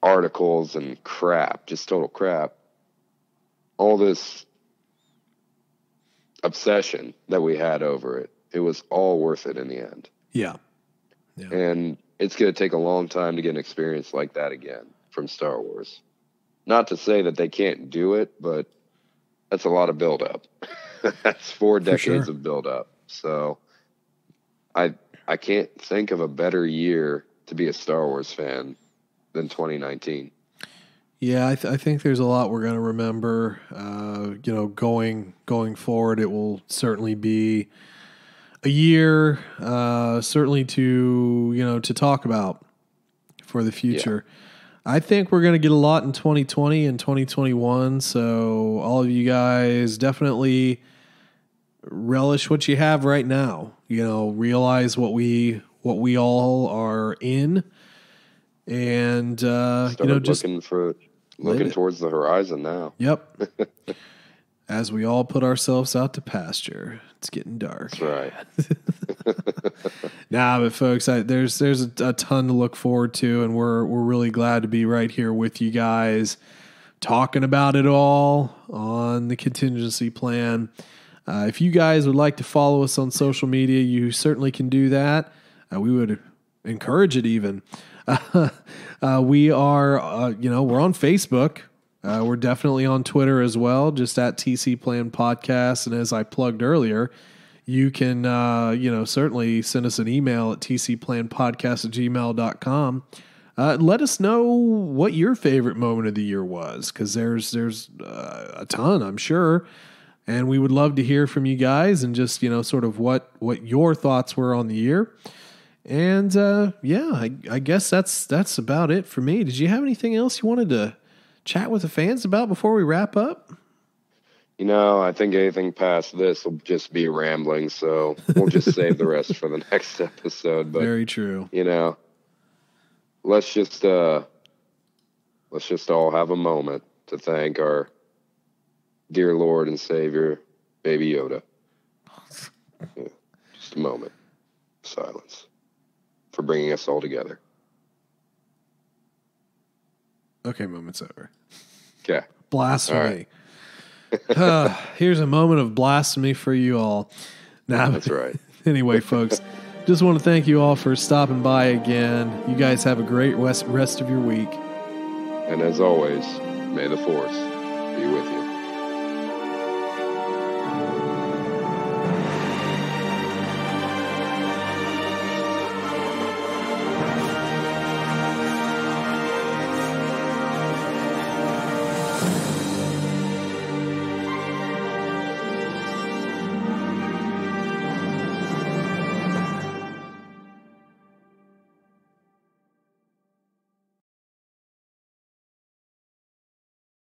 Speaker 2: articles and crap, just total crap. All this obsession that we had over it, it was all worth it in the end.
Speaker 1: Yeah.
Speaker 2: And it's going to take a long time to get an experience like that again from Star Wars. Not to say that they can't do it, but that's a lot of buildup. That's 4 decades of buildup. So I can't think of a better year to be a Star Wars fan than 2019.
Speaker 1: Yeah, I think there's a lot we're going to remember. Going forward, it will certainly be a year, certainly to talk about for the future. Yeah. I think we're going to get a lot in 2020 and 2021. So all of you guys definitely relish what you have right now. Realize what we all are in, and just
Speaker 2: looking towards the horizon now.
Speaker 1: Yep. As we all put ourselves out to pasture, it's getting dark.
Speaker 2: That's right.
Speaker 1: Nah, but folks, there's a ton to look forward to, and we're really glad to be right here with you guys, talking about it all on the Contingency Plan. If you guys would like to follow us on social media, you certainly can do that. We would encourage it even. We are, we're on Facebook. We're definitely on Twitter as well, just at TC Plan Podcast. And as I plugged earlier, you can, certainly send us an email at tcplanpodcast@gmail.com. Let us know what your favorite moment of the year was, because there's a ton, I'm sure. And we would love to hear from you guys and just, sort of what your thoughts were on the year. And, I guess that's about it for me. Did you have anything else you wanted to chat with the fans about before we wrap up?
Speaker 2: I think anything past this will just be rambling, so we'll just save the rest for the next episode. But
Speaker 1: very true.
Speaker 2: let's just all have a moment to thank our dear Lord and Savior, Baby Yoda. Yeah, just a moment of silence for bringing us all together.
Speaker 1: Okay, moment's over.
Speaker 2: Okay.
Speaker 1: Blasphemy. Here's a moment of blasphemy for you all. Now,
Speaker 2: that's right.
Speaker 1: Anyway, folks, just want to thank you all for stopping by again. You guys have a great rest of your week.
Speaker 2: And as always, may the Force be with you.